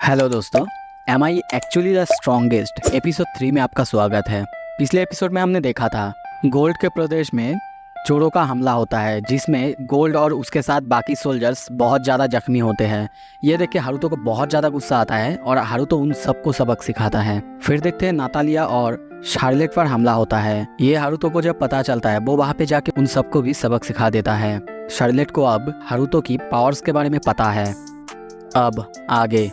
Hello दोस्तों, am I actually the strongest episode 3 में आपका स्वागत है। पिछले एपिसोड में हमने देखा था गोल्ड के प्रदेश में चोरों का हमला होता है, जिसमें गोल्ड और उसके साथ बाकी सोल्जर्स बहुत ज़्यादा जख्मी होते हैं। ये देख के हारुतो को बहुत ज़्यादा गुस्सा आता है और हारुतो उन सबको सबक सिखाता है। फिर देखते हैं नातालिया और शार्लेट पर हमला होता है। ये हारुतो को जब पता चलता है वो वहाँ पे जाके उन सबको भी सबक सिखा देता है। शार्लेट को अब हारुतो की पावर्स के बारे में पता है। अब आगे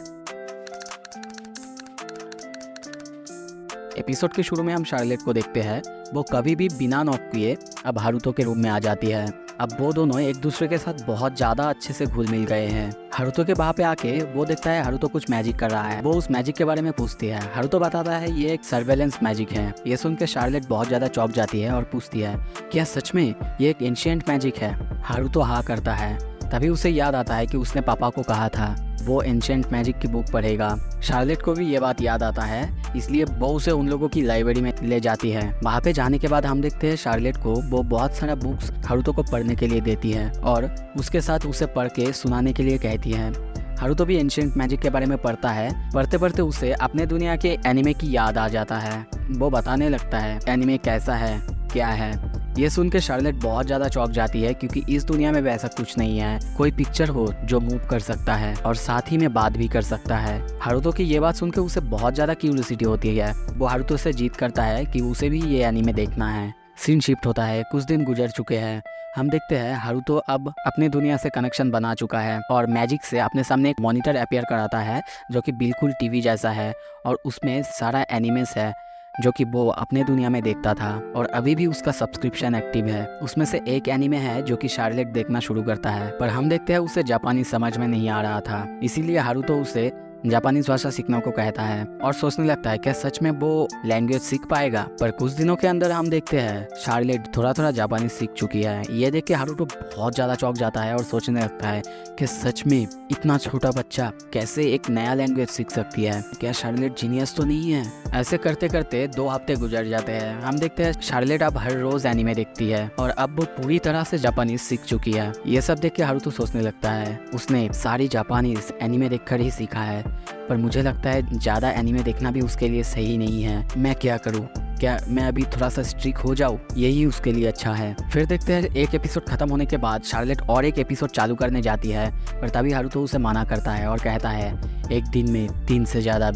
एपिसोड के शुरू में हम शार्लेट को देखते हैं। वो कभी भी बिना नॉक किए अब हारुतो के रूम में आ जाती है। अब वो दोनों एक दूसरे के साथ बहुत ज़्यादा अच्छे से घुल मिल गए हैं। हारुतो के वहाँ पे आके वो देखता है हारुतो कुछ मैजिक कर रहा है। वो उस मैजिक के बारे में पूछती है। हारुतो बताता है ये एक सर्वेलेंस मैजिक है। ये सुन के शार्लेट बहुत ज़्यादा चौंक जाती है और पूछती है क्या सच में ये एक एंशिएंट मैजिक है। हारुतो हाँ करता है। तभी उसे याद आता है कि उसने पापा को कहा था वो एंशिएंट मैजिक की बुक पढ़ेगा। शार्लेट को भी ये बात याद आता है, इसलिए वो उसे उन लोगों की लाइब्रेरी में ले जाती है। वहाँ पे जाने के बाद हम देखते हैं शार्लेट को वो बहुत सारा बुक्स हारुतो को पढ़ने के लिए देती है और उसके साथ उसे पढ़ के सुनाने के लिए कहती है। हारुतो भी एंशिएंट मैजिक के बारे में पढ़ता है। पढ़ते पढ़ते उसे अपने दुनिया के एनिमे की याद आ जाता है। वो बताने लगता है एनिमे कैसा है, क्या है। ये सुन के शार्लेट बहुत ज़्यादा चौंक जाती है, क्योंकि इस दुनिया में वैसा कुछ नहीं है। कोई पिक्चर हो जो मूव कर सकता है और साथ ही में बात भी कर सकता है। हारुतो की ये बात सुन के उसे बहुत ज़्यादा क्यूरियोसिटी होती है। वो हारुतो से जिद करता है कि उसे भी ये एनीमे देखना है। सीन शिफ्ट होता है। कुछ दिन गुजर चुके हैं। हम देखते हैं हारुतो अब अपने दुनिया से कनेक्शन बना चुका है और मैजिक से अपने सामने एक मॉनिटर अपीयर कराता है जो कि बिल्कुल टीवी जैसा है और उसमें सारा एनिमेस है जो कि वो अपने दुनिया में देखता था और अभी भी उसका सब्सक्रिप्शन एक्टिव है। उसमें से एक एनीमे है जो कि शार्लेट देखना शुरू करता है, पर हम देखते हैं उसे जापानी समझ में नहीं आ रहा था। इसीलिए हारुतो उसे जापानीज भाषा सीखने को कहता है और सोचने लगता है क्या सच में वो लैंग्वेज सीख पाएगा। पर कुछ दिनों के अंदर हम देखते हैं शार्लेट थोड़ा थोड़ा जापानी सीख चुकी है। ये देख के हारुतो बहुत ज़्यादा चौंक जाता है और सोचने लगता है कि सच में इतना छोटा बच्चा कैसे एक नया लैंग्वेज सीख सकती है। क्या शार्लेट जीनियस तो नहीं है। ऐसे करते करते 2 हफ्ते गुजर जाते हैं। हम देखते हैं शार्लेट अब हर रोज एनीमे देखती है और अब वो पूरी तरह से जापानीज सीख चुकी है। ये सब देख के हारुतो सोचने लगता है उसने सारी जापानीज एनीमे देखकर ही सीखा है, पर मुझे लगता है ज़्यादा एनीमे देखना भी उसके लिए सही नहीं है। मैं क्या करूँ? क्या मैं अभी थोड़ा सा स्ट्रिक हो जाऊँ? यही उसके लिए अच्छा है। फिर देखते हैं एक एपिसोड खत्म होने के बाद शार्लेट और एक एपिसोड चालू करने जाती है, पर तभी हारुतो उसे मना करता है और कहता है एक दिन में 3 से ज़्यादा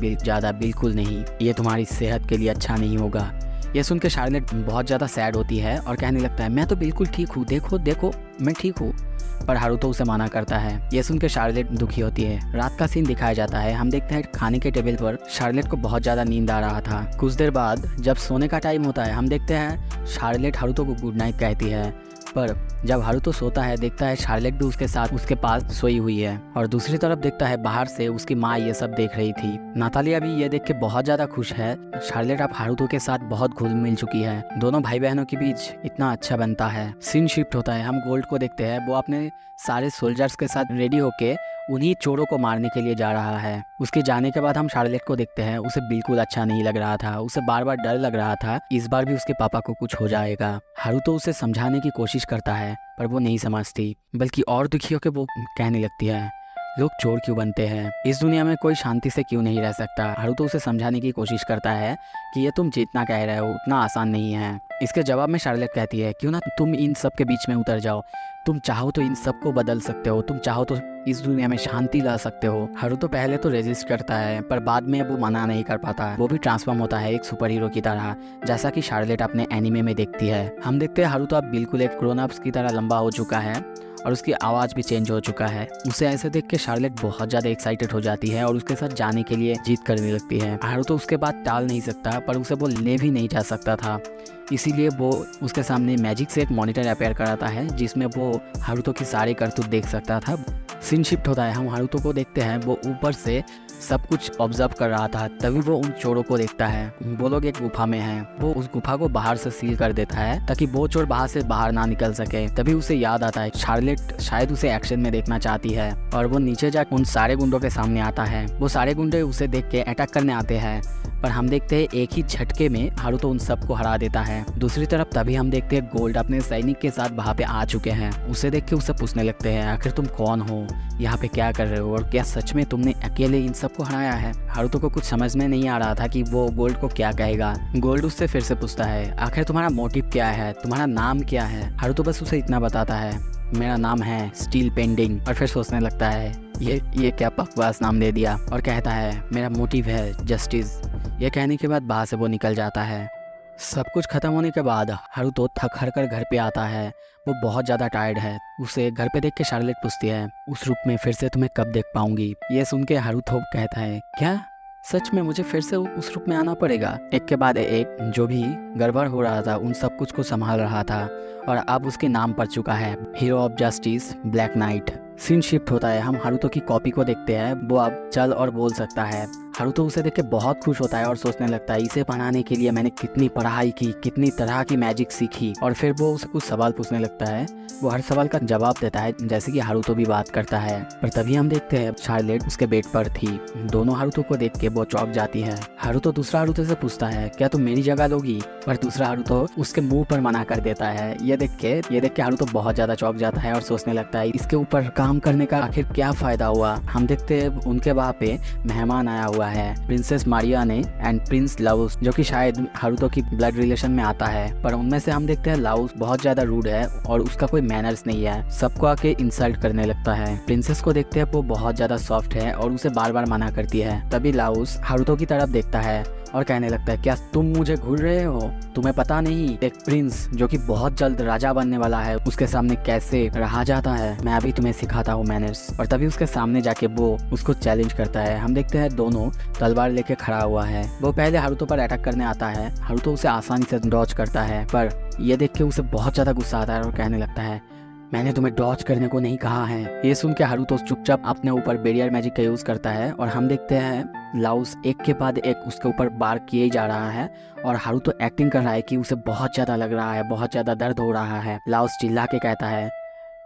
बिल्कुल नहीं, ये तुम्हारी सेहत के लिए अच्छा नहीं होगा। ये सुन के शार्लेट बहुत ज़्यादा सैड होती है और कहने लगता है मैं तो बिल्कुल ठीक हूँ, देखो देखो मैं ठीक हूँ। पर हारुतो उसे मना करता है। ये सुन के शार्लेट दुखी होती है। रात का सीन दिखाया जाता है। हम देखते हैं खाने के टेबल पर शार्लेट को बहुत ज़्यादा नींद आ रहा था। कुछ देर बाद जब सोने का टाइम होता है हम देखते हैं शार्लेट हारुतो को गुड नाइट कहती है, पर जब हारुतो सोता है देखता है शार्लेट भी उसके साथ उसके पास सोई हुई है और दूसरी तरफ देखता है बाहर से उसकी माँ ये सब देख रही थी। नातालिया भी ये देख के बहुत ज़्यादा खुश है। शार्लेट अब हारुतो के साथ बहुत घुल मिल चुकी है। दोनों भाई बहनों के बीच इतना अच्छा बनता है। सीन शिफ्ट होता है। हम गोल्ड को देखते हैं। वो अपने सारे सोल्जर्स के साथ रेडी होके उन्हीं चोरों को मारने के लिए जा रहा है। उसके जाने के बाद हम शार्लेट को देखते हैं। उसे बिल्कुल अच्छा नहीं लग रहा था। उसे बार बार डर लग रहा था इस बार भी उसके पापा को कुछ हो जाएगा। हारुतो उसे समझाने की कोशिश करता है पर वो नहीं समझती, बल्कि और दुखी होकर वो कहने लगती है लोग चोर क्यों बनते हैं, इस दुनिया में कोई शांति से क्यों नहीं रह सकता। हारुतो उसे समझाने की कोशिश करता है कि ये तुम जितना कह रहे हो उतना आसान नहीं है। इसके जवाब में शार्लेट कहती है क्यों ना तुम इन सब के बीच में उतर जाओ, तुम चाहो तो इन सबको बदल सकते हो, तुम चाहो तो इस दुनिया में शांति ला सकते हो। हारुतो पहले तो रेजिस्ट करता है पर बाद में वो मना नहीं कर पाता। वो भी ट्रांसफॉर्म होता है एक सुपर हीरो की तरह, जैसा कि शार्लेट अपने एनीमे में देखती है। हम देखते हैं हारुतो अब बिल्कुल एक ग्रोन अप्स की तरह लंबा हो चुका है और उसकी आवाज़ भी चेंज हो चुका है। उसे ऐसे देख के शार्लेट बहुत ज़्यादा एक्साइटेड हो जाती है और उसके साथ जाने के लिए जिद करने लगती है। हारुतो उसके बाद टाल नहीं सकता पर उसे वो ले भी नहीं जा सकता था, इसीलिए वो उसके सामने मैजिक से एक मॉनिटर अपीयर कराता है जिसमें वो हारुतो की सारी करतूत देख सकता था। सीन शिफ्ट होता है। हम हारुतो को देखते हैं वो ऊपर से सब कुछ ऑब्जर्व कर रहा था। तभी वो उन चोरों को देखता है। वो लोग एक गुफा में हैं। वो उस गुफा को बाहर से सील कर देता है ताकि वो चोर बाहर से बाहर ना निकल सके। तभी उसे याद आता है शार्लेट शायद उसे एक्शन में देखना चाहती है और वो नीचे जाकर उन सारे गुंडों के सामने आता है। वो सारे गुंडे उसे देख के अटैक करने आते हैं पर हम देखते हैं एक ही झटके में हारुतो उन सबको हरा देता है। दूसरी तरफ तभी हम देखते हैं गोल्ड अपने सैनिक के साथ वहाँ पे आ चुके हैं। उसे देख के उसे पूछने लगते हैं आखिर तुम कौन हो, यहाँ पे क्या कर रहे हो और क्या सच में तुमने अकेले इन सबको हराया है। हारुतो को कुछ समझ में नहीं आ रहा था कि वो गोल्ड को क्या कहेगा। गोल्ड उससे फिर से पूछता है आखिर तुम्हारा मोटिव क्या है, तुम्हारा नाम क्या है। हारुतो बस उसे इतना बताता है मेरा नाम है स्टील पेंडिंग, और फिर सोचने लगता है ये क्या बकवास नाम दे दिया, और कहता है मेरा मोटिव है जस्टिस। ये कहने के बाद वहाँ से वो निकल जाता है। सब कुछ खत्म होने के बाद हारुतो थक हार कर घर पे आता है। वो बहुत ज़्यादा टायर्ड है। उसे घर पे देख के शार्लेट पूछती है उस रूप में फिर से तुम्हें कब देख पाऊंगी। ये सुन के हारुतो कहता है क्या सच में मुझे फिर से उस रूप में आना पड़ेगा। एक के बाद एक जो भी गड़बड़ हो रहा था उन सब कुछ को संभाल रहा था और अब उसके नाम पड़ चुका है hero of justice black knight. Scene shift होता है, हम हारुतो की कॉपी को देखते हैं। वो अब चल और बोल सकता है। हारुतो उसे देख के बहुत खुश होता है और सोचने लगता है इसे बनाने के लिए मैंने कितनी पढ़ाई की, कितनी तरह की मैजिक सीखी। और फिर वो उसे कुछ सवाल पूछने लगता है। वो हर सवाल का जवाब देता है जैसे कि हारुतो भी बात करता है। पर तभी हम देखते हैं शार्लेट उसके बेड पर थी। दोनों हारुतो को देख के वो चौंक जाती है। हारुतो दूसरा हारुतो से पूछता है क्या तुम मेरी जगह लोगी, पर दूसरा हारुतो उसके मुंह पर मना कर देता है। ये देख के हारुतो बहुत ज्यादा चौंक जाता है और सोचने लगता है इसके ऊपर काम करने का आखिर क्या फायदा हुआ। हम देखते हैं उनके वहाँ पे मेहमान आया हुआ है, प्रिंसेस मारिया ने एंड प्रिंस लाउस, जो कि शायद हारुतो की ब्लड रिलेशन में आता है। पर उनमें से हम देखते हैं लाउस बहुत ज्यादा रूड है और उसका कोई मैनर्स नहीं है, सबको आके इंसल्ट करने लगता है। प्रिंसेस को देखते हैं वो बहुत ज्यादा सॉफ्ट है और उसे बार बार मना करती है। तभी लाउस हारुतो की तरफ देखता है और कहने लगता है क्या तुम मुझे घूर रहे हो, तुम्हें पता नहीं एक प्रिंस जो कि बहुत जल्द राजा बनने वाला है उसके सामने कैसे रहा जाता है, मैं अभी तुम्हें सिखाता हूँ मैनर्स। और तभी उसके सामने जाके वो उसको चैलेंज करता है। हम देखते हैं दोनों तलवार लेके खड़ा हुआ है। वो पहले हारुतो पर अटैक करने आता है। हारुतो उसे आसानी से डॉज करता है, पर यह देख के उसे बहुत ज्यादा गुस्सा आता है और कहने लगता है मैंने तुम्हें डॉज करने को नहीं कहा है। ये सुन के हारुतो चुपचाप अपने ऊपर बैरियर मैजिक का यूज करता है और हम देखते हैं लाउस एक के बाद एक उसके ऊपर बार किए जा रहा है और हारुतो एक्टिंग कर रहा है कि उसे बहुत ज्यादा लग रहा है, बहुत ज्यादा दर्द हो रहा है। लाउस चिल्ला के कहता है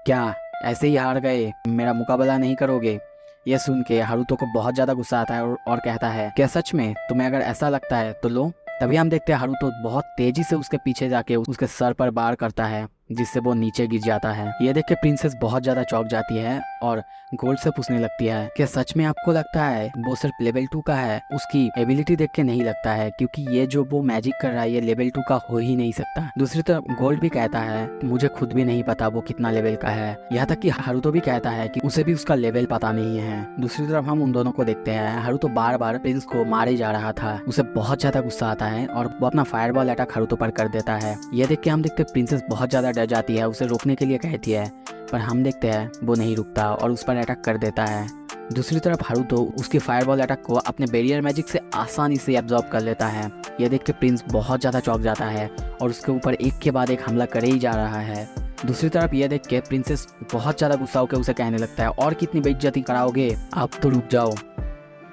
क्या ऐसे ही हार गए, मेरा मुकाबला नहीं करोगे। ये सुन के हारुतो को बहुत ज्यादा गुस्सा आता है और कहता है क्या सच में तुम्हें अगर ऐसा लगता है तो लो। तभी हम देखते हैं हारुतो बहुत तेजी से उसके पीछे जाके उसके सर पर बार करता है जिससे वो नीचे गिर जाता है। ये देख के प्रिंसेस बहुत ज्यादा चौंक जाती है और गोल्ड से पूछने लगती है क्या सच में आपको लगता है वो सिर्फ लेवल 2 का है। उसकी एबिलिटी देख के नहीं लगता है क्योंकि ये जो वो मैजिक कर रहा है ये लेवल 2 का हो ही नहीं सकता। दूसरी तरफ गोल्ड भी कहता है मुझे खुद भी नहीं पता वो कितना लेवल का है। यहाँ तक कि हारुतो भी कहता है कि उसे भी उसका लेवल पता नहीं है। दूसरी तरफ हम उन दोनों को देखते हैं। हारुतो बार बार प्रिंस को मारे जा रहा था, उसे बहुत ज्यादा गुस्सा आता है और वो अपना फायरबॉल अटैक हारुतो पर कर देता है। ये देख के हम देखते प्रिंसेस बहुत ज्यादा डर जाती है, उसे रोकने के लिए कहती है, पर हम देखते हैं वो नहीं रुकता और उस पर अटैक कर देता है। दूसरी तरफ हारुतो उसकी फायरबॉल अटैक को अपने बैरियर मैजिक से आसानी से एब्जॉर्ब कर लेता है। यह देख के प्रिंस बहुत ज़्यादा चौंक जाता है और उसके ऊपर एक के बाद एक हमला करे ही जा रहा है। दूसरी तरफ यह देख के प्रिंसेस बहुत ज़्यादा गुस्सा होकर उसे कहने लगता है और कितनी बेइज्जती कराओगे, आप तो रुक जाओ।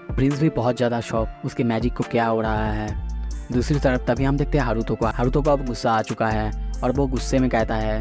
प्रिंस भी बहुत ज़्यादा शॉक, उसके मैजिक को क्या हो रहा है। दूसरी तरफ तभी हम देखते हैं हारुतो को अब गुस्सा आ चुका है और वो गुस्से में कहता है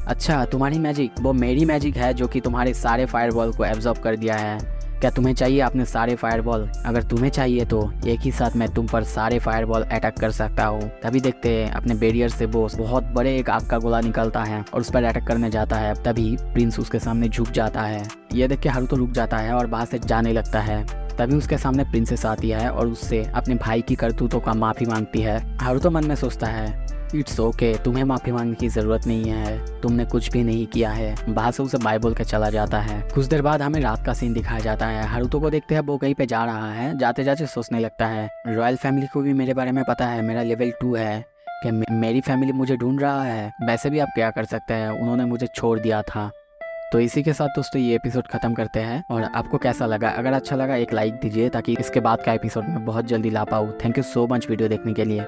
अच्छा तुम्हारी मैजिक वो मेरी मैजिक है जो कि तुम्हारे सारे फायरबॉल को एब्जॉर्ब कर दिया है। क्या तुम्हें चाहिए अपने सारे फायरबॉल? अगर तुम्हें चाहिए तो एक ही साथ मैं तुम पर सारे फायरबॉल अटैक कर सकता हूँ। तभी देखते हैं अपने बैरियर से वो बहुत बड़े एक आग का गोला निकलता है और उस पर अटैक करने जाता है। तभी प्रिंस उसके सामने झुक जाता है। यह देख के हारुतो रुक जाता है और वहाँ से जाने लगता है। तभी उसके सामने प्रिंसेस आती है और उससे अपने भाई की करतूतों का माफ़ी मांगती है। हारुतो मन में सोचता है इट्स ओके, तुम्हें माफ़ी मांगने की ज़रूरत नहीं है, तुमने कुछ भी नहीं किया है। वहाँ से उसे बाय बोल के चला जाता है। कुछ देर बाद हमें रात का सीन दिखाया जाता है। हारुतो को देखते हैं वो कहीं पे जा रहा है। जाते जाते सोचने लगता है रॉयल फैमिली को भी मेरे बारे में पता है, मेरा लेवल 2 है, कि मेरी फैमिली मुझे ढूंढ रहा है। वैसे भी आप क्या कर सकते हैं, उन्होंने मुझे छोड़ दिया था। तो इसी के साथ दोस्तों ये एपिसोड खत्म करते हैं। और आपको कैसा लगा? अगर अच्छा लगा एक लाइक दीजिए ताकि इसके बाद का एपिसोड मैं बहुत जल्दी ला पाऊँ। Thank you so much video देखने के लिए।